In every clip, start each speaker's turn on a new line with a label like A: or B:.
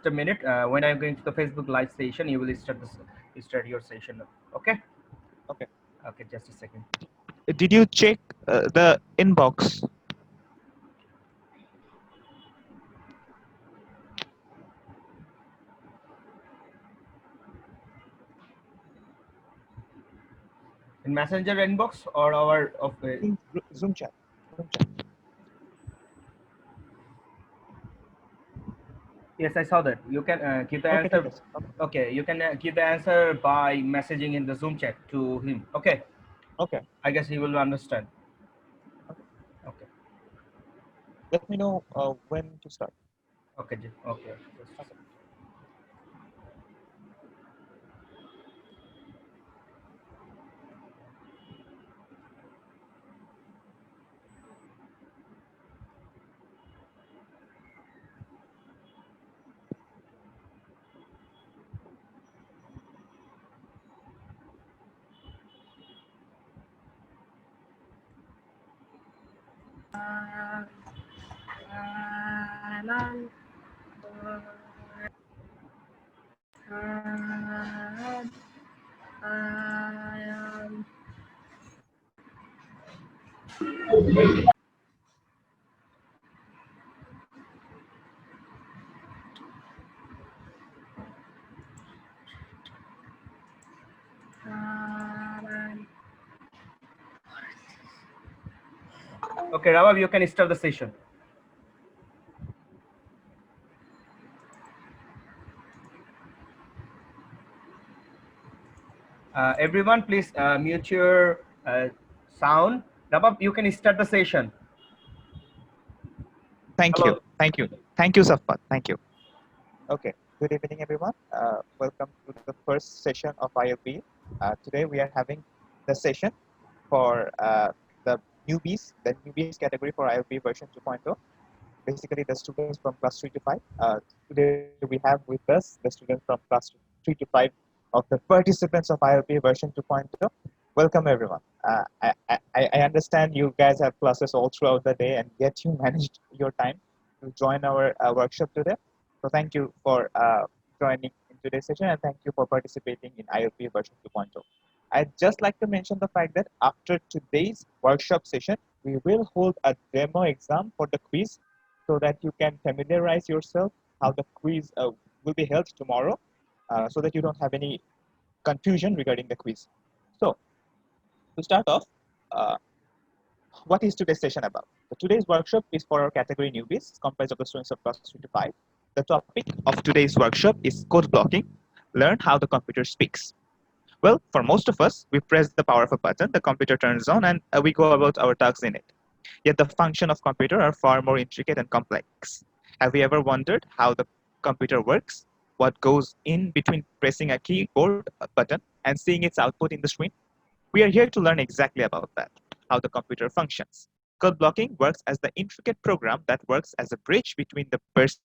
A: just a minute. When I'm going to the Facebook live session, you will start your session. Okay.
B: Okay.
A: Okay. Just a second.
B: Did you check the inbox?
A: In Messenger inbox or our of.
B: In Zoom chat. Zoom chat.
A: Yes, I saw that. You can give the
B: Okay, ঠিক
A: answer.
B: আছে. Okay.
A: Okay, you can give the answer by messaging in the Zoom chat to him. Okay,
B: Okay.
A: I guess he will understand.
B: Okay.
A: Okay,
B: Let me know when to start.
A: okay, okay.
B: Okay.
A: Okay, Rabav, you can start the session. Everyone, please mute your sound. Rabav, you can start the session.
B: Thank you.
A: Hello.
B: Thank you. Thank you, Safat. Thank you. Okay. Good evening, everyone. Welcome to the first session of ILP. Today we are having the session for the newbies category for ILP version 2.0. Basically, the students from class 3 to 5. Today we have with us the students from class 3 to 5 of the participants of ILP version 2.0. Welcome, everyone. I understand you guys have classes all throughout the day, and yet you managed your time to join our workshop today. So thank you for joining in today's session, and thank you for participating in ILP version 2.0. I'd just like to mention the fact that after today's workshop session, we will hold a demo exam for the quiz so that you can familiarize yourself how the quiz will be held tomorrow so that you don't have any confusion regarding the quiz. So to start off, uh, what is today's session about? So today's workshop is for our category newbies, comprised of the students of class 3 to 5. The topic of today's workshop is code blocking. Learn how the computer speaks. Well, for most of us, we press the power of a button, the computer turns on, and we go about our tasks in it. Yet the function of computer are far more intricate and complex. Have you ever wondered how the computer works? What goes in between pressing a keyboard button and seeing its output in the screen? We are here to learn exactly about that, how the computer functions. Code blocking works as the intricate program that works as a bridge between the person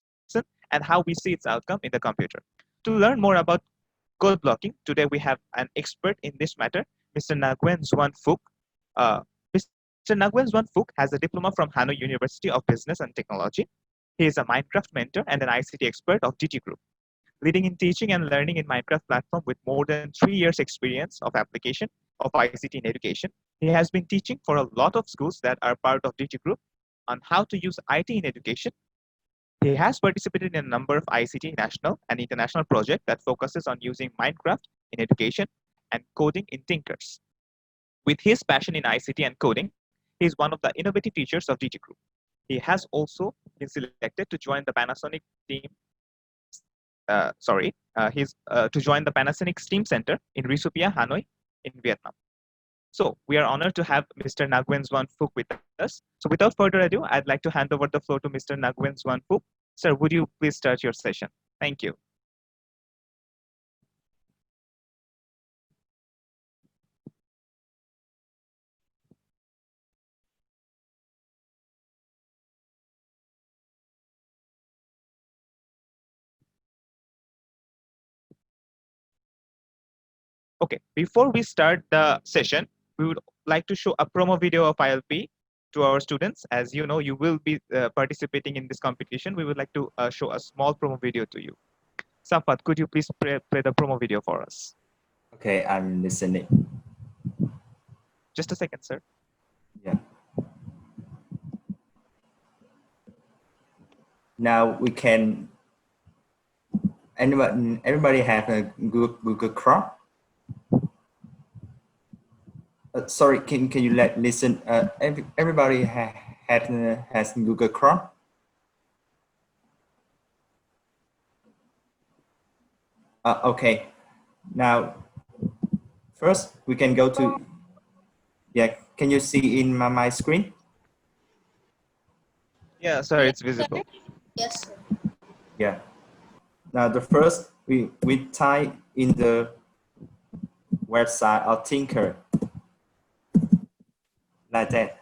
B: and how we see its outcome in the computer. To learn more about code blocking, today we have an expert in this matter, Mr. Nguyen Xuan Phuc. Uh, Mr. Nguyen Xuan Phuc has a diploma from Hanoi University of Business and Technology. He is a Minecraft mentor and an ICT expert of DT Group, leading in teaching and learning in Minecraft platform with more than 3 years experience of application of ICT in education. He has been teaching for a lot of schools that are part of DT Group on how to use IT in education. He has participated in a number of ICT national and international projects that focuses on using Minecraft in education and coding in Tinkers. With his passion in ICT and coding, he is one of the innovative teachers of DT Group. He has also been selected to join the Panasonic team. To join the Panasonic Steam Center in Risupia, Hanoi, in Vietnam. So we are honored to have Mr. Nguyen Xuan Phuc with us. So without further ado, I'd like to hand over the floor to Mr. Nguyen Xuan Phuc. Sir, would you please start your session? Thank you. Okay, before we start the session, we would like to show a promo video of ILP to our students. As you know, you will be participating in this competition. We would like to show a small promo video to you. Sampath, could you please play the promo video for us?
C: Okay, I'm listening.
B: Just a second, sir.
C: Yeah. Now we can. Everybody have a Google Chrome. Sorry, can you listen? Everybody has Google Chrome. Okay. Now, first we can go to. Yeah, can you see in my screen?
B: Yeah, sir, it's visible.
D: Yes, sir.
C: Yeah. Now the first we type in the website of Tinker like that.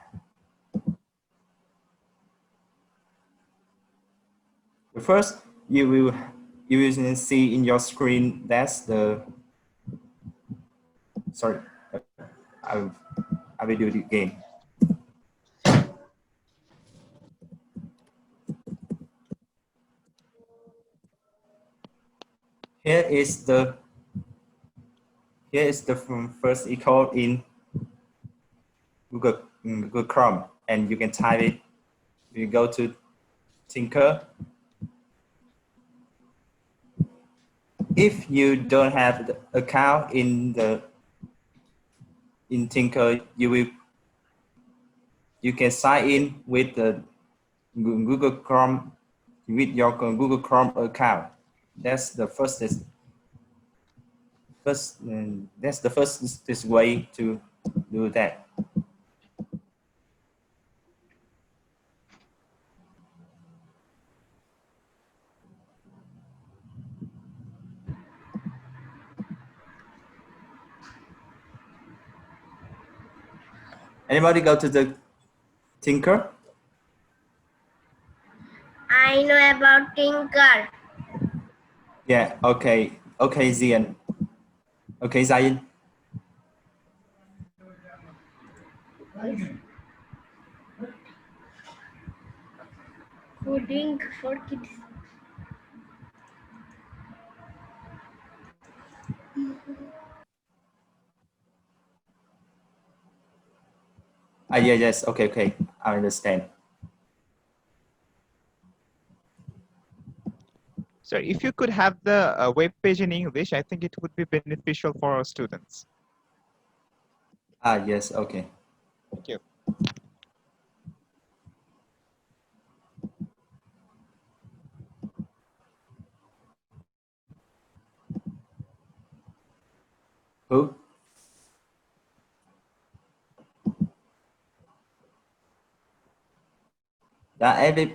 C: The first you will see in your screen that's the. Sorry, I will do it again. Here is the first icon in Google Chrome, and you can type it. You go to Tinker. If you don't have the account in Tinker, you can sign in with the Google Chrome with your Google Chrome account. That's the first way to do that. Anybody go to the Tinker?
D: I know about Tinker.
C: Yeah. Okay. Okay, Zian. Okay, Zion.
D: Coding for kids.
C: Yeah. Yes. Okay. Okay. I understand.
B: So if you could have the web page in English, I think it would be beneficial for our students.
C: Yes. Okay.
B: Thank you.
C: Who? Every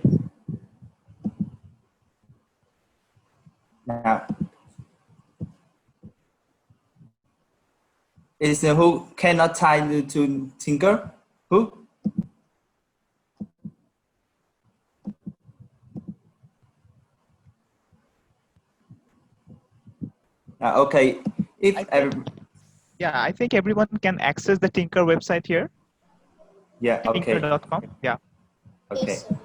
C: now is who cannot type to Tinker? Who? Okay. If
B: Yeah, I think everyone can access the Tinker website here.
C: yeah. Okay.
B: Tinker.com. Yeah.
C: Okay.
D: Yes, sir.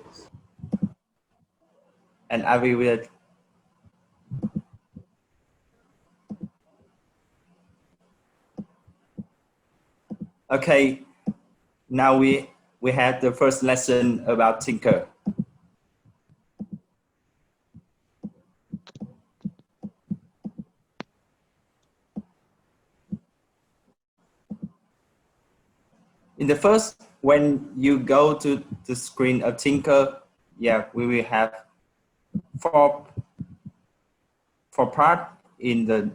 C: And I will. Okay. Now we had the first lesson about Tinker. In the first, when you go to the screen of Tinker, yeah, we will have four part in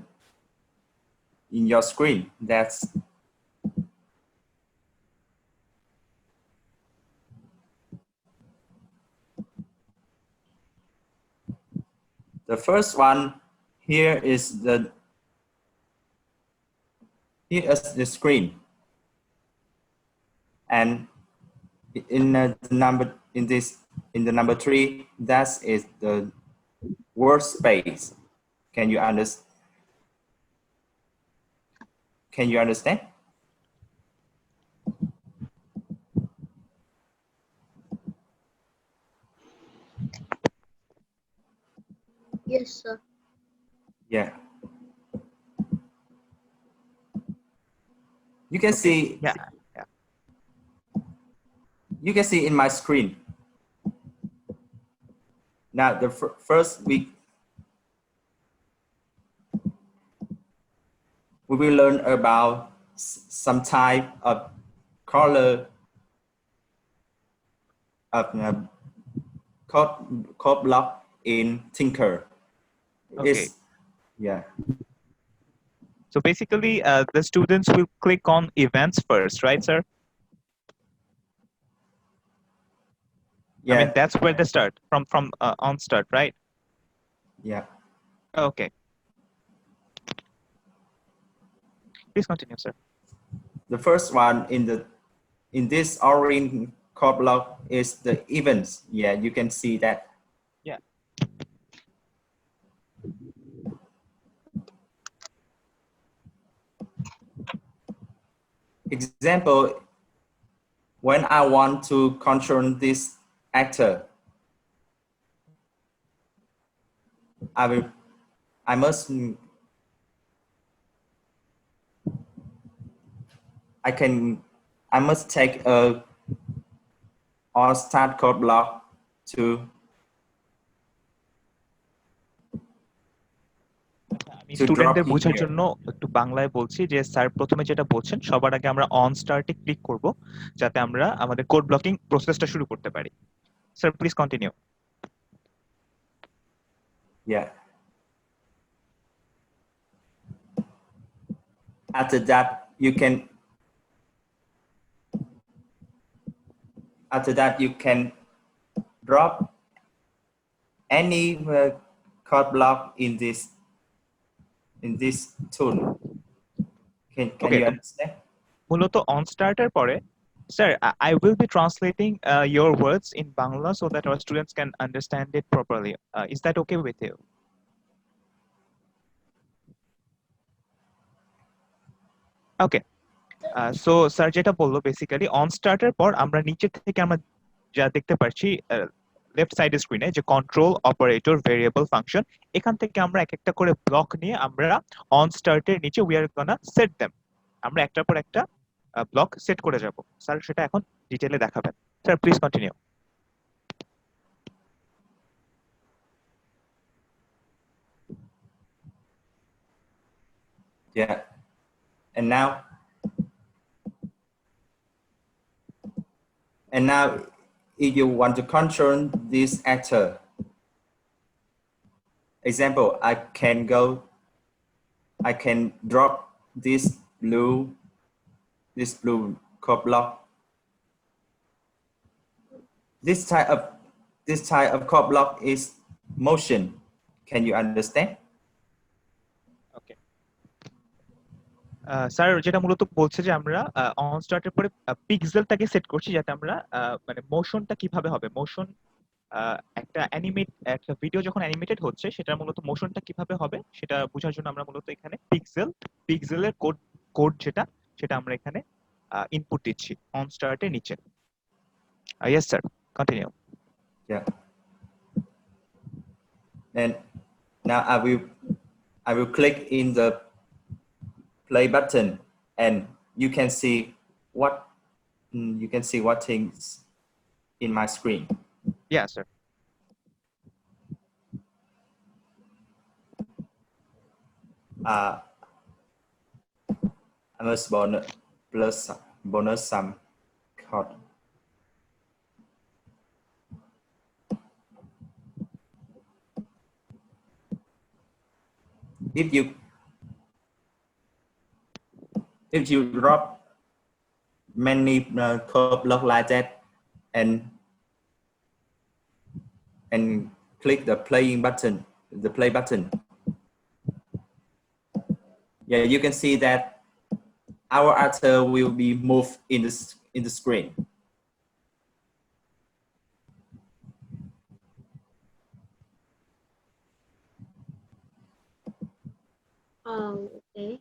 C: your screen. That's the first one. Here is the screen, and in the number 3, that is the workspace. Can you understand? Can you understand?
D: Yes, sir.
C: Yeah. You can see
B: Yeah, yeah.
C: you can see in my screen. Now the first we will learn about some type of color of code block in Tinker.
B: Okay.
C: It's, yeah.
B: So basically, the students will click on events first, right, sir?
C: Yeah.
B: I mean, that's where they start from on start, right?
C: Yeah.
B: Okay. Please continue, sir.
C: The first one in this orange code block is the events. Yeah, you can see that.
B: Yeah.
C: Example, when I want to control this actor, I must, I must take a or start code block to
B: আমি
C: to drop
B: স্টুডেন্টদের
C: in
B: বোঝার
C: here.
B: জন্য একটু বাংলায় বলছি যে sir প্রথমে যেটা বলছেন সবার আগে আমরা অন স্টার্টে ক্লিক করব যাতে আমরা আমাদের কোড ব্লকিং প্রসেসটা শুরু করতে পারি sir please continue
C: Yeah. After that, you can drop any code block in this tool. Can
B: Okay,
C: you
B: তো
C: understand?
B: মূলত অন স্টার্টের পরে sir I will be translating your words in Bangla so that our students can understand it properly. Is that okay with you? Okay. So sir যেটা বললো basically on স্টার্টের পর আমরা নিচে থেকে আমরা যা দেখতে পাচ্ছি লেফট সাইড স্ক্রিনে যে কন্ট্রোল অপারেটর ভেরিয়েবল ফাংশন এখান থেকে আমরা এক একটা করে ব্লক নিয়ে আমরা অন স্টার্টের নিচে we are gonna set them আমরা একটার পর একটা ব্লক সেট করে যাব স্যার সেটা এখন ডিটেইলে দেখাবেন sir please continue
C: Yeah. And now if you want to control this actor, example, I can drop this blue code block. This type of code block is motion. Can you understand?
B: Okay sir যেটা মূলত বলছে যে আমরা on স্টার্টের পরে পিক্সেলটাকে set করছি যাতে আমরা মানে মোশনটা কিভাবে হবে মোশন একটা ভিডিও যখন অ্যানিমেটেড হচ্ছে সেটার মূলত মোশনটা কিভাবে হবে সেটা বোঝার জন্য আমরা মূলত এখানে পিক্সেলের কোড সেটা আমরা এখানে ইনপুট দিচ্ছি অন স্টার্টের নিচে yes sir continue
C: Yeah. And now I will click in the play button, and you can see what things in my screen.
B: Yeah sir
C: I must bonus some code. If you drop many code block like that and click the play button, yeah, you can see that our actor will be moved in the screen.
D: Okay.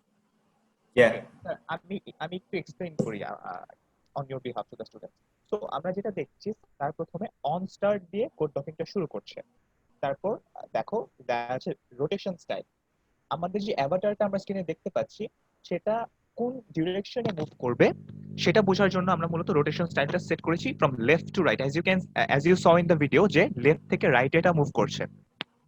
C: Yeah.
B: আমি একটু explain করি on your behalf to the students so আমরা যেটা দেখছি তার প্রথমে on start দিয়ে code ডকিংটা শুরু করছে তারপর দেখো দেখা আছে রোটেশন স্টাইল আমাদের যে অ্যাভাটারটা আমরা স্ক্রিনে দেখতে পাচ্ছি সেটা কোন ডিরেকশনে মুভ করবে সেটা বোঝার জন্য আমরা মূলত রোটেশন স্টাইলটা সেট করেছি from left to right as you saw in the video যে লেফট থেকে রাইটে এটা মুভ করছে।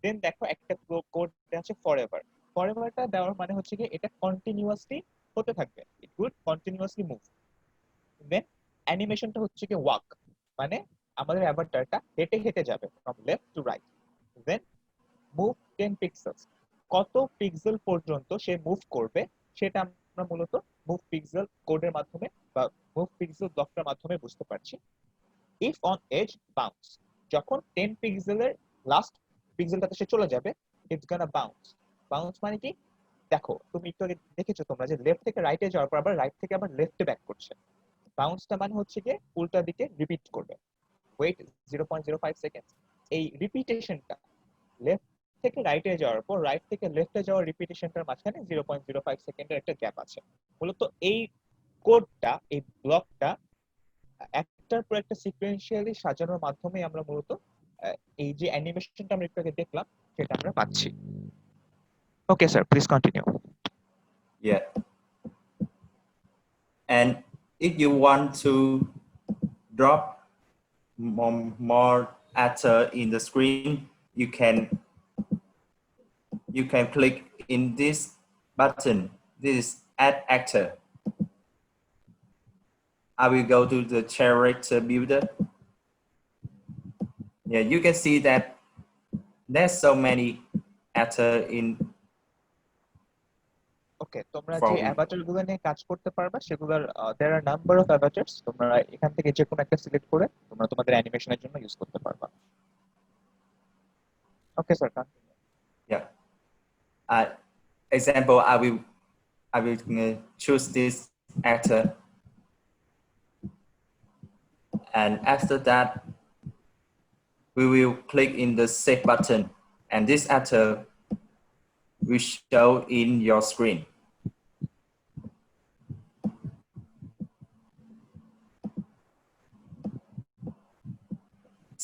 B: দেন দেখো একটা কোড আছে ফরএভার। ফরএভারটা দেওয়ার মানে হচ্ছে কি এটা কন্টিনিউয়াসলি হতে থাকবে, it will continuously move. Then অ্যানিমেশনটা হচ্ছে কি ওয়াক, মানে আমাদের অ্যাভাটারটা হেঁটে হেঁটে যাবে from left to right. Then move 10 pixels, কত পিক্সেল পর্যন্ত সে মুভ করবে সেটা আমরা মূলত মুভ পিক্সেল কোডের মাধ্যমে বা মুভ পিক্সেল ব্লকটার মাধ্যমে বুঝতে পারছি। ইফ অন এজ বাউন্স, যখন 10 পিক্সেলের লাস্ট পিক্সেলটাতে সে চলে যাবে, ইটস গোনা বাউন্স। বাউন্স মানে কি, দেখো তুমি একটু আগে দেখেছো তোমরা যে লেফট থেকে রাইটে যাওয়ার পর আবার রাইট থেকে আবার লেফটে ব্যাক করছে। বাউন্সটা মানে হচ্ছে কি উল্টা দিকে রিপিট করবে। Wait 0.05 second. এই রিপিটেশনটা লেফট থেকে রাইটে যাওয়ার পর রাইট থেকে লেফটে যাওয়ার রিপিটেশনটার মাঝখানে 0.05 সেকেন্ডের একটা গ্যাপ আছে। মূলত এই কোডটা, এই ব্লকটা একটার পর একটা সিকোয়েন্সিয়ালি সাজানোর মাধ্যমে আমরা মূলত এই যে অ্যানিমেশনটা আমরা একটু আগে দেখলাম সেটা আমরা পাচ্ছি। Okay sir, please continue.
C: Yeah. And if you want to drop more actor in the screen, you can click in this button. This is add actor. I will go to the character builder. Yeah, you can see that there's so many actor in.
B: ওকে, তোমরা যে
C: From
B: Avatar গুলো নিয়ে কাজ করতে পারবা সেগুলোর there R number of অ্যাভাটারস, তোমরা এখান থেকে যে কোনো একটা সিলেক্ট করে তোমরা তোমাদের অ্যানিমেশনের জন্য ইউজ করতে পারবা। Okay sir,
C: yeah. Example, I will choose this actor, and after that, we will click in the save button, and this actor will show in your screen.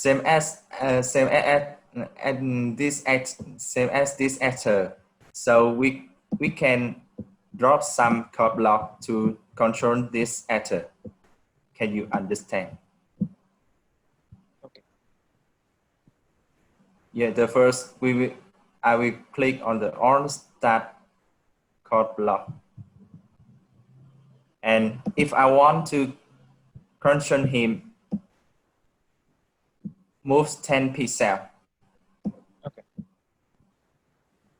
C: Same as same as this actor. So we can drop some code block to control this actor. Can you understand?
B: Okay.
C: Yeah, the first I will click on the on start code block. And if I want to control him, moves 10 pixel.
B: Okay.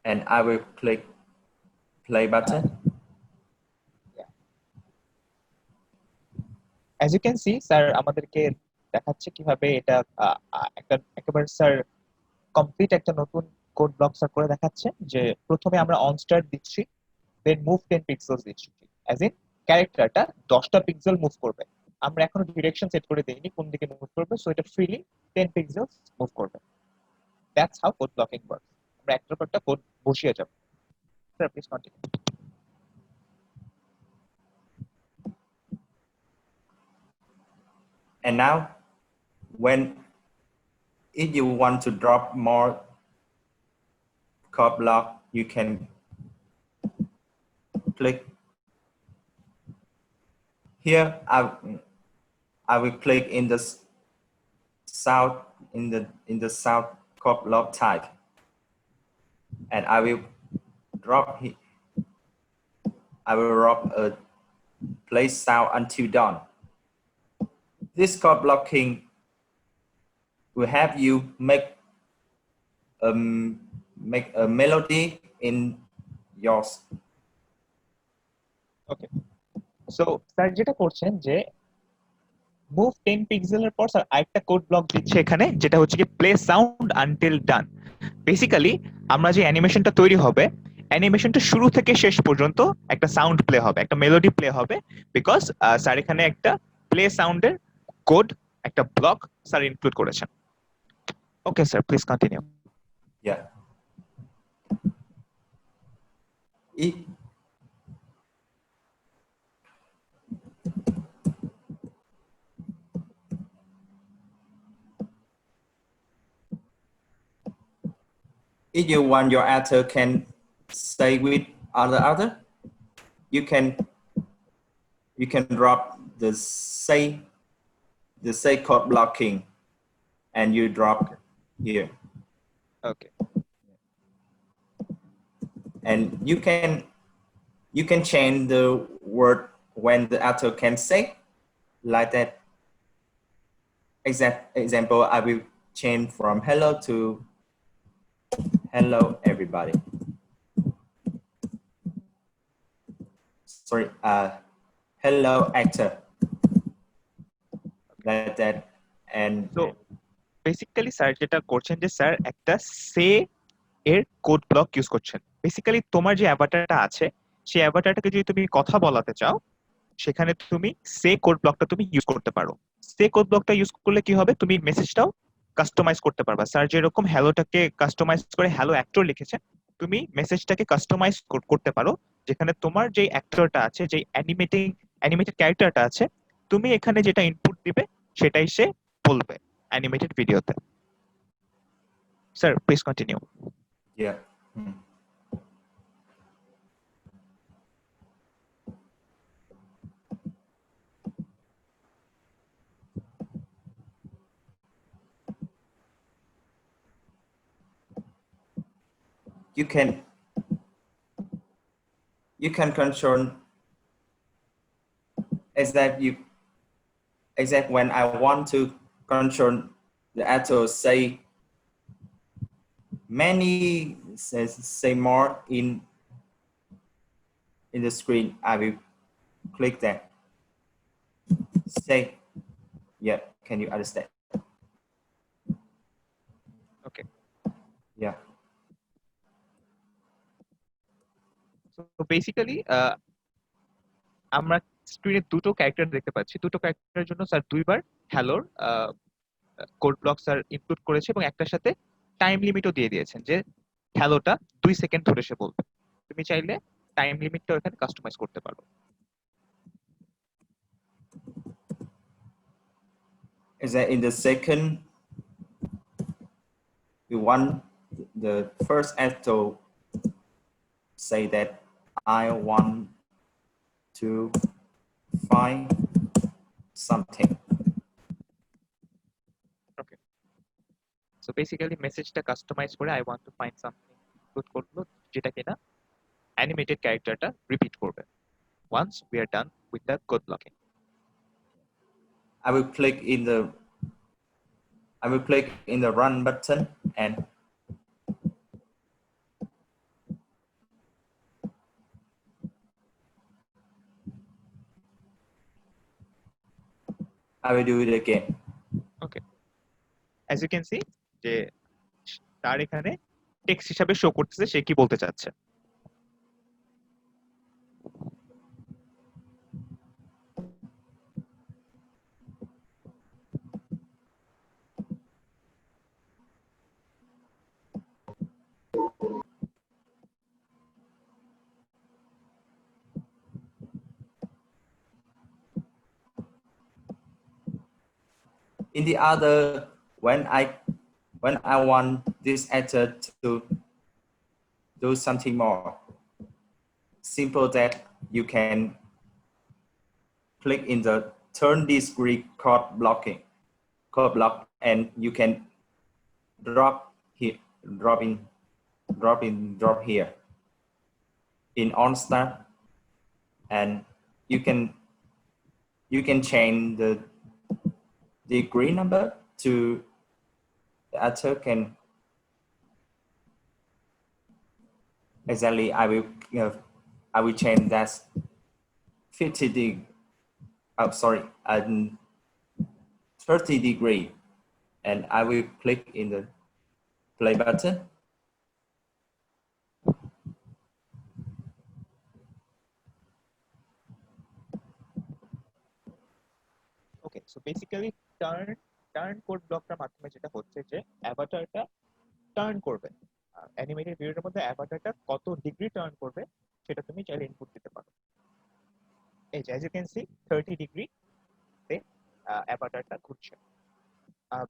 C: And I will click play button.
B: As you can see sir আমাদেরকে দেখাচ্ছে কিভাবে এটা একটা একেবারে sir complete একটা নতুন code block sir করে দেখাচ্ছে। যে প্রথমে আমরা অন স্টার্ট দিচ্ছি, দেন মুভ 10 পিক্সেলস দিচ্ছি, অ্যাজ ইন ক্যারেক্টারটা 10টা পিক্সেল মুভ করবে। আমরা এখনো ডিরেকশন সেট করে দেইনি কোন দিকে মুভ করবে, সো এটা ফ্রিলি 10 পিক্সেলস মুভ করবে। That's how code blocking works. আমরা একটার পর একটা কোড বসিয়ে যাব। Sir please continue.
C: And now, if you want to drop more code block, you can click here. I will click in the south south code block type, and I will drop a place sound until dawn. This code blocking will have you make a melody in yours.
B: Okay, so sir যেটা করছেন যে move 10 পিক্সেলের পর sir আরেকটা code block দিচ্ছে এখানে, যেটা হচ্ছে কি প্লে সাউন্ড আনটিল ডান। বেসিক্যালি আমরা যে অ্যানিমেশনটা তৈরি হবে, অ্যানিমেশনটা শুরু থেকে শেষ পর্যন্ত একটা সাউন্ড প্লে হবে, একটা মেলোডি প্লে হবে, বিকজ স্যার এখানে একটা প্লে সাউন্ডের কোড, একটা ব্লক স্যার ইনক্লুড করেছেন। Okay sir, please continue.
C: Yeah. If you want your actor can say with other, you can drop the say code blocking, and you drop here,
B: Okay.
C: and you can change the word when the actor can say, like that. Example, I will change from hello to hello everybody. Sorry, hello actor, like that. And
B: So basically sir যেটা করছেন যে sir একটা সে এর code block use করছেন। Basically তোমার যে অ্যাভাটারটা আছে সেই অ্যাভাটারটাকে যদি তুমি কথা বলাতে চাও সেখানে তুমি সে কোড ব্লকটা তুমি ইউজ করতে পারো। সে কোড ব্লকটা ইউজ করলে কি হবে, তুমি মেসেজটাও কাস্টমাইজ করতে পারবা। স্যার যেরকম হ্যালোটাকে কাস্টমাইজ করে হ্যালো অ্যাক্টর লিখেছেন, তুমি মেসেজটাকে কাস্টমাইজ করতে পারো, যেখানে তোমার যে অ্যাক্টরটা আছে, যে অ্যানিমেটেড ক্যারেক্টারটা আছে, তুমি এখানে যেটা ইনপুট দিবে সেটাই সে বলবে অ্যানিমেটেড ভিডিওতে। Sir please continue.
C: yeah. Hmm. You can control exact when I want to control the actor say many, say more in the screen. I will click that. Say, yeah. Can you understand?
B: Okay,
C: Yeah.
B: তো basically আমরা স্ক্রিনে দুটো character দেখতে পাচ্ছি। দুটো ক্যারেক্টারের জন্য sir দুইবার হ্যালোর কোড ব্লক স্যার ইনপুট করেছে এবং একটার সাথে টাইম লিমিটও দিয়ে দিয়েছেন যে হ্যালোটা 2 সেকেন্ড ধরে সে বলবে। তুমি চাইলে টাইম লিমিটটাও এখানে কাস্টমাইজ করতে পারো।
C: Is that in the second, we want the first actor say that I want to find something.
B: Okay, so basically মেসেজটা কাস্টমাইজ করে I want to find something input করলো, যেটা কিনা অ্যানিমেটেড ক্যারেক্টারটা রিপিট করবে once we are done with the code blocking.
C: I will click in the run button, and I will do it again.
B: Okay, as you can see যে তার এখানে text হিসাবে show করতেছে সে কি বলতে চাচ্ছে।
C: In the other, when I want this actor to do something more, simple that you can click in the turn discrete code block, and you can drop here, drop here in on start, and you can change the degree number to the actor can exactly. I will change that 50 degree. Oh, sorry, 30 degree, and I will click in the play button.
B: Okay, so basically turn code ব্লকটার মাধ্যমে যেটা হচ্ছে যে অ্যাভাটারটা turn করবে, animated ভিডিওটার মধ্যে অ্যাভাটারটা কত degree turn করবে সেটা তুমি চাইলে ইনপুট দিতে পারো। এই যে as you can see 30 degree তে অ্যাভাটারটা ঘুরছে।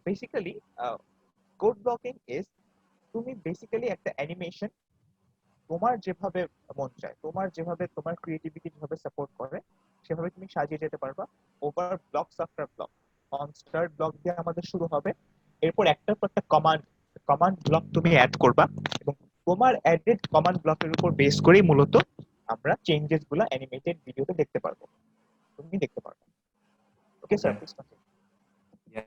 B: বেসিক্যালি কোড ব্লকিং ইজ তুমি বেসিক্যালি একটা অ্যানিমেশন তোমার যেভাবে মন চায়, তোমার যেভাবে তোমার ক্রিয়েটিভিটি যেভাবে সাপোর্ট করে সেভাবে তুমি সাজিয়ে যেতে পারবা। Over blocks after block, on start block দিয়ে আমাদের শুরু হবে, এরপর একটার পর একটা কমান্ড ব্লক তুমি অ্যাড করবা এবং তোমার অ্যাডেড কমান্ড ব্লকের উপর বেস করেই মূলত আমরা চেঞ্জেস গুলো অ্যানিমেটেড ভিডিওতে দেখতে পারবো, তুমি দেখতে পারবে। Okay sir,
C: Okay.
B: Please continue.
C: Yeah.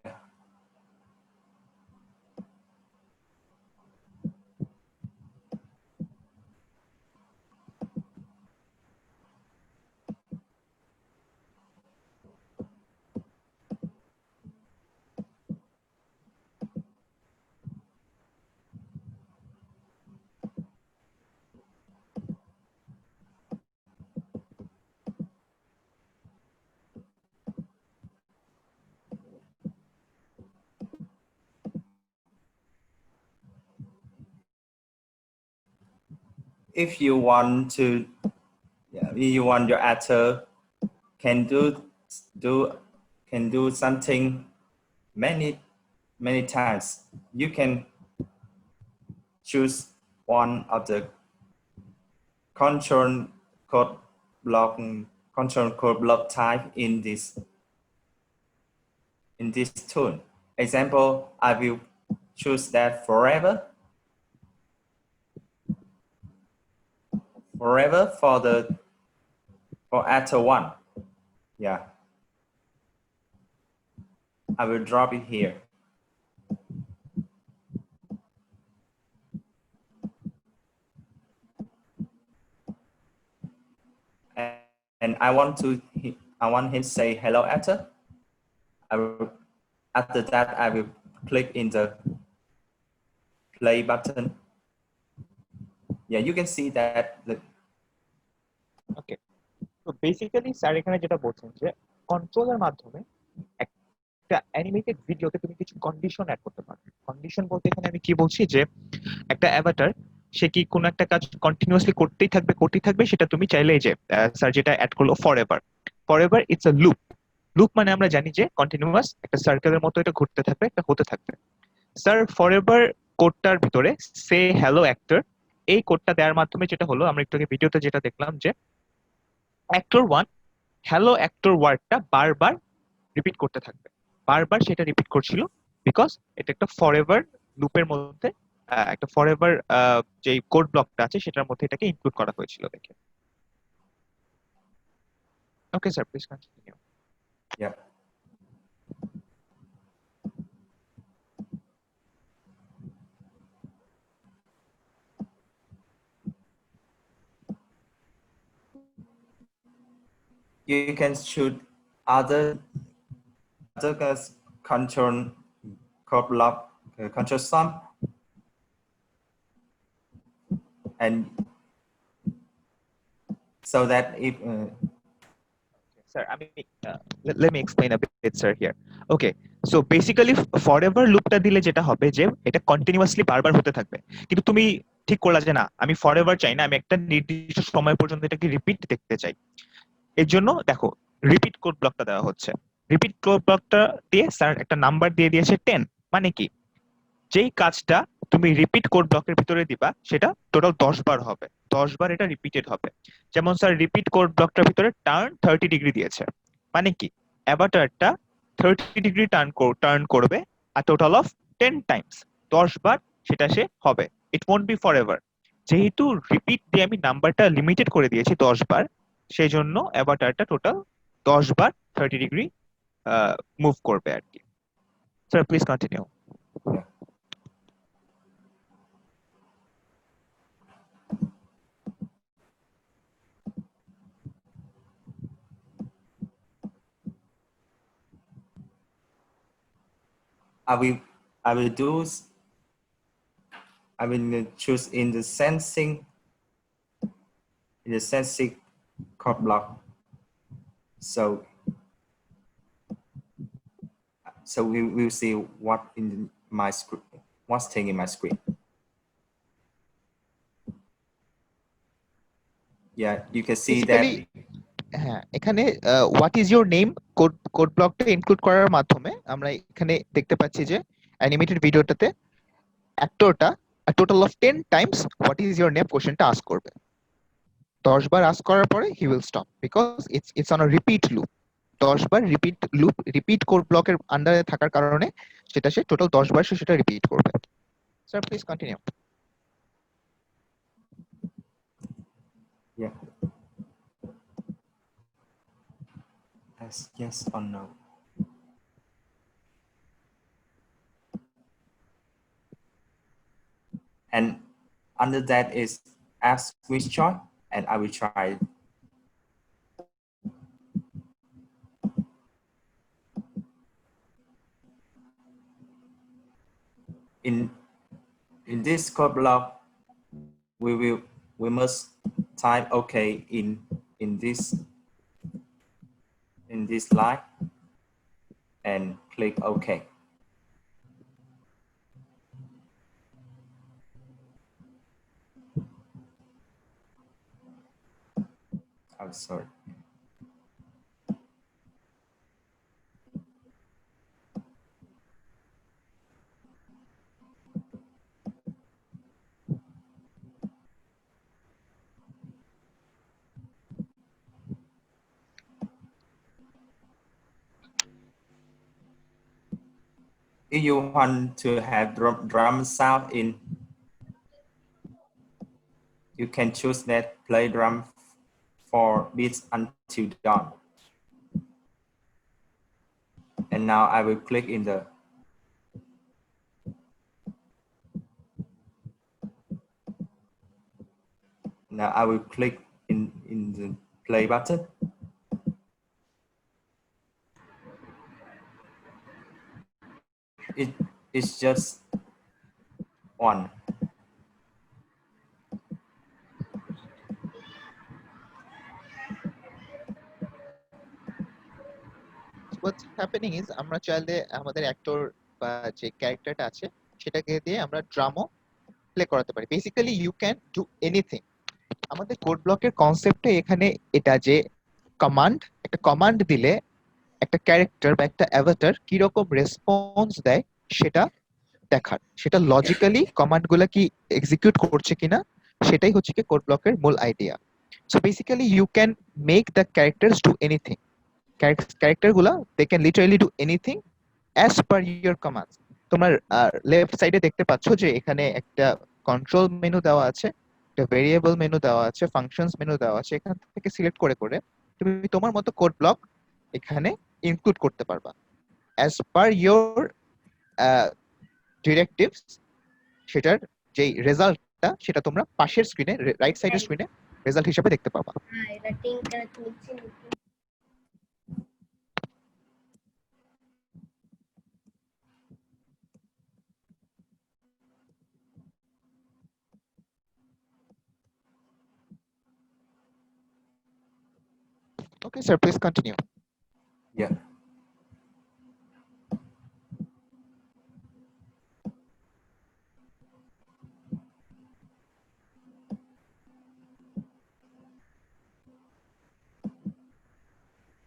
C: If you want to, yeah, if you want your actor can do can do something many times, you can choose one of the control code block control code block type in this tool. Example, I will choose that forever for actor 1. Yeah, I will drop it here. And I want him to say hello actor. After that, I will click in the play button. Yeah, you can see that
B: ওকে, তো basically sir এখানে যেটা বলছেন যে কন্ট্রোলের মাধ্যমে একটা animated ভিডিওতে তুমি কিছু কন্ডিশন অ্যাড করতে পারো। কন্ডিশন বলতে এখানে আমি কি বলছি যে একটা অ্যাভাটার সে কি কোনো একটা কাজ কন্টিনিউয়াসলি করতেই থাকবে সেটা তুমি চাইলে যে স্যার যেটা অ্যাড করলো ফরএভার ইটস আ লুপ মানে আমরা জানি যে কন্টিনিউয়াস একটা সার্কেলের মতো এটা ঘুরতে থাকবে, এটা হতে থাকবে। স্যার ফরএভার কোডটার ভিতরে সে হ্যালো অ্যাক্টর, এই কোডটা দেওয়ার মাধ্যমে যেটা হলো, আমরা একটু আগে ভিডিওতে যেটা দেখলাম যে অ্যাক্টর 1 হ্যালো অ্যাক্টর ওয়ার্ডটা বারবার রিপিট করতে থাকবে, বারবার সেটা রিপিট করছিল বিকজ এটা একটা ফরএভার লুপের মধ্যে একটা ফরএভার যে কোড ব্লকটা আছে সেটার মধ্যে এটাকে ইনক্লুড করা হয়েছিল দেখে। Okay sir, please continue.
C: yeah. You can choose other control code block control sum, and so that if
B: Sir, I mean, let me explain a bit, sir, here. Okay, so basically, forever loopটা দিলে যেটা হবে যে এটা continuously বারবার হতে থাকবে, কিন্তু তুমি ঠিক করলা যে না আমি ফরএভার চাই না, আমি একটা নির্দিষ্ট সময় পর্যন্ত এটাকে রিপিট দেখতে চাই। এর জন্য দেখো রিপিট কোড ব্লকটা দেওয়া হচ্ছে। রিপিট কোড ব্লকটা দিয়ে স্যার একটা নাম্বার দিয়ে দিয়েছে 10, মানে কি যেই কাজটা তুমি রিপিট কোড ব্লকের ভিতরে দিবা সেটা টোটাল 10 বার হবে, 10 বার এটা রিপিটেড হবে। যেমন স্যার রিপিট কোড ব্লকটার ভিতরে টার্ন 30 ডিগ্রি দিয়েছে, মানে কি অ্যাভাটারটা 30 ডিগ্রি টার্ন করবে আর টোটাল অফ 10 টাইমস, 10 বার সেটা সে হবে। ইট ওয়ন্ট বি ফরএভার, যেহেতু রিপিট দিয়ে আমি নাম্বারটা লিমিটেড করে দিয়েছি 10 বার, সেই জন্য অ্যাভাটারটা টোটাল 10 বার 30 ডিগ্রি মুভ করবে আর কি। Sir please continue.
C: I will choose in the sensing code block. So we will see what in my script, what's thing in my script. Yeah, you can see that.
B: হ্যাঁ, এখানে what is your name code ব্লকটা include করার মাধ্যমে আমরা এখানে দেখতে পাচ্ছি যে অ্যানিমেটেড ভিডিওটাতে অ্যাক্টরটা a total of 10 times what is your name কোশ্চেনটা আস্ক করবে 10 বার আস্ক করার পরে he will stop because it's on a repeat loop 10 bar repeat code ব্লকের আন্ডারে থাকার কারণে সেটা সে টোটাল 10 বার সে সেটা রিপিট করবে sir please continue
C: Yeah. Yes or no. And under that is ask which choice, and I will try. In this code block, we must type OK in this line and click OK. I'm sorry. If you want to have drum sound in, you can choose that play drum for beats until dawn. And now I will click in the the play button. It's just one.
B: what's happening is আমরা চাইলে আমাদের actor বা যে ক্যারেক্টারটা আছে সেটাকে দিয়ে আমরা ড্রামও প্লে করাতে পারি basically you can do anything আমাদের কোড ব্লকের কনসেপ্টে এখানে এটা যে একটা কমান্ড দিলে একটা ক্যারেক্টার বা একটা অ্যাভাটার কি রকম রেসপন্স দেয় সেটা দেখার সেটা লজিক্যালি কমান্ডগুলো কি এক্সিকিউট করছে কিনা সেটাই হচ্ছে কি কোড ব্লকের মূল idea so basically you can make the characters do anything ক্যারেক্টারগুলো they can literally do anything as per your commands তোমার লেফট সাইডে দেখতে পাচ্ছ যে এখানে একটা কন্ট্রোল মেনু দেওয়া আছে একটা ভেরিয়েবল মেনু দেওয়া আছে ফাংশনস মেনু দেওয়া আছে এখান থেকে সিলেক্ট করে করে তুমি তোমার মতো কোড ব্লক এখানে ইনক্লুড করতে পারবা অ্যাজ পার ইওর ডিরেক্টিভস সেটার যেই রেজাল্টটা সেটা তোমরা পাশের স্ক্রিনে রাইট সাইডের স্ক্রিনে রেজাল্ট হিসেবে দেখতে পাবা Okay, sir, please continue.
C: Yeah.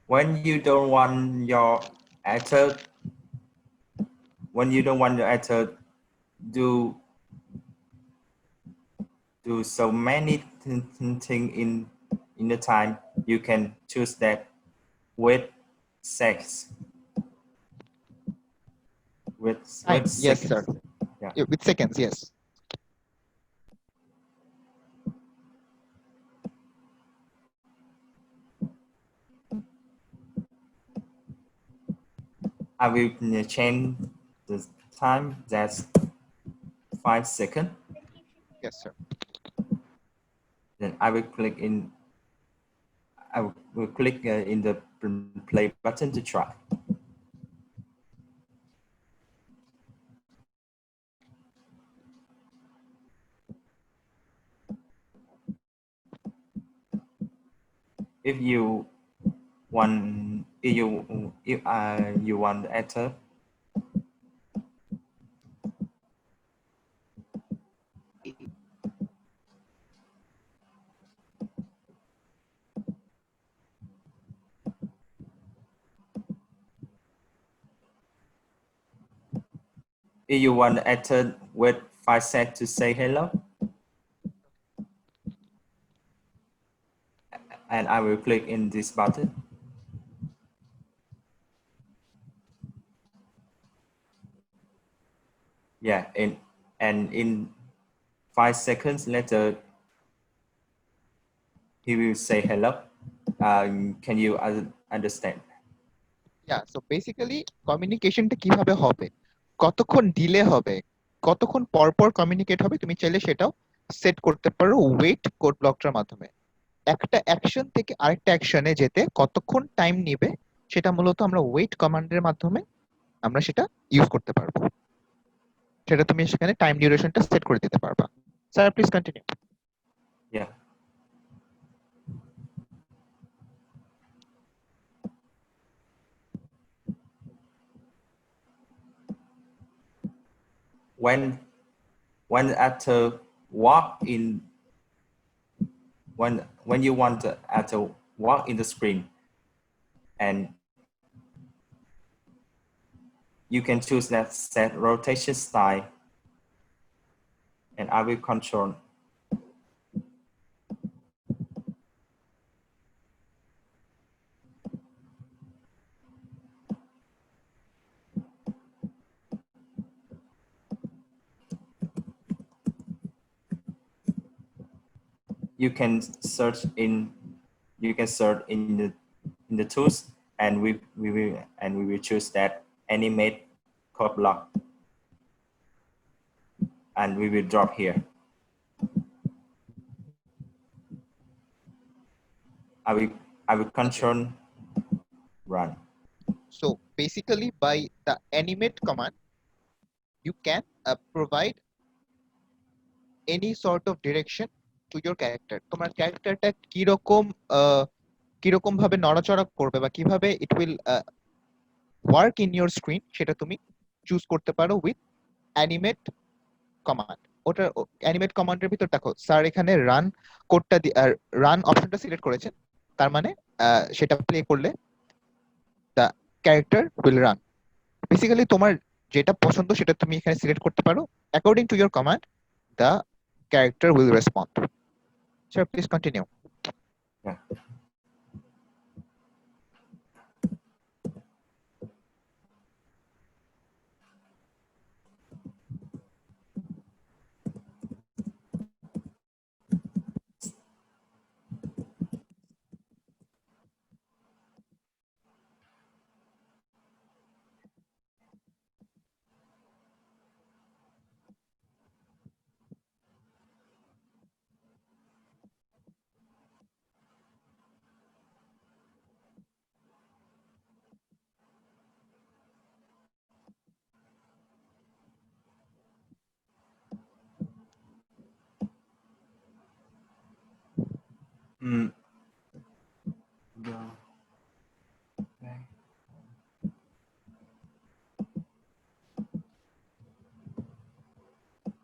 C: When you don't want your actor do so many things in the time, you can choose that with sex.
B: Time,
C: with
B: yes,
C: seconds.
B: sir.
C: Yeah.
B: With seconds, yes.
C: I will change the time. That's 5 seconds.
B: Yes, sir.
C: Then I will click in. I will click in the play button to try. If you want, you want the actor, if you want the actor with 5 seconds to say hello. And I will click in this button. Yeah, and in 5 seconds later, he will say hello. Can you understand?
B: Yeah, so basically কমিউনিকেশনটা কিভাবে হবে, কতক্ষণ delay হবে, কতক্ষণ পর পর communicate হবে, তুমি চাইলে সেটাও সেট করতে পারো ওয়েট কোড ব্লকটার মাধ্যমে। একটা অ্যাকশন থেকে আরেকটা অ্যাকশনে যেতে কতক্ষণ টাইম নেবে সেটা মূলত আমরা ওয়েট কমান্ডের মাধ্যমে আমরা সেটা ইউজ করতে পারবো। সেটা তুমি সেখানে টাইম ডিউরেশনটা সেট করে দিতে পারবা। Sir please continue.
C: Yeah. When actor walk in, when you want the actor walk in the screen, and you can choose that set rotation style, and I will control. You can search in the tools, and we will choose that animate code block, and we will drop here. I will control run.
B: So basically by the animate command you can provide any sort of direction to your character. তোমার ক্যারেক্টারটা কিরকম ভাবে নড়াচড়া করবে বা কিভাবে it will work in your screen সেটা তুমি চুজ করতে পারো with animate command. ওটা animate কমান্ডের ভিতর দেখো স্যার এখানে রান কোডটা রান অপশনটা সিলেক্ট করেছেন, তার মানে সেটা প্লে করলে the character will run. Basically তোমার যেটা পছন্দ সেটা তুমি এখানে সিলেক্ট করতে পারো, according to your command the character will respond. Sir, please continue.
C: Yeah.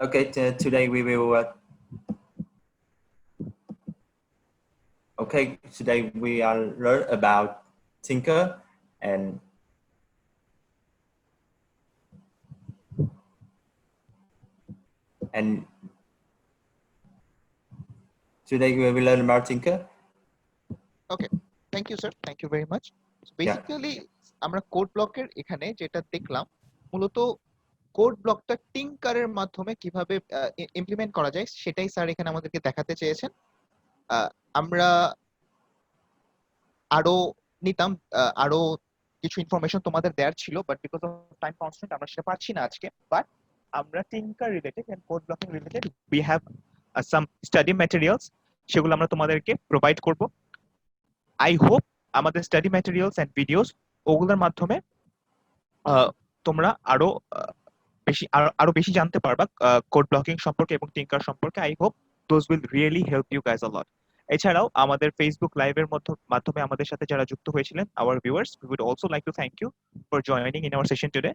C: Okay, today we will. Okay, today we are learn about Tinker and today we will learn about Tinker.
B: Okay, thank you sir, thank you very much. So basically আমরা code ব্লকের এখানে যেটা দেখলাম মূলত code ব্লকটা টিঙ্কারের মাধ্যমে কিভাবে implement করা যায় সেটাই স্যার এখানে আমাদেরকে দেখাতে চেয়েছেন। আমরা আরো নিতাম আরো কিছু ইনফরমেশন তোমাদের দেওয়ার ছিল, but because of time constraint আমরা সেটা পারছি না আজকে। বাট আমরা Tinker related and code blocking related we have some study materials, সেগুলো আমরা তোমাদেরকে প্রোভাইড করব। আই হোপ আমাদের স্টাডি ম্যাটেরিয়ালস এন্ড ভিডিওস ওগুলোর মাধ্যমে তোমরা আরো বেশি জানতে পারবা কোড ব্লকিং সম্পর্কে এবং টিঙ্কার সম্পর্কে। I hope those will really help you guys a lot. এছাড়াও আমাদের ফেসবুক লাইভের মাধ্যমে আমাদের সাথে যারা যুক্ত হয়েছিলেন, hour viewers, we would also like to thank you for joining in our session today.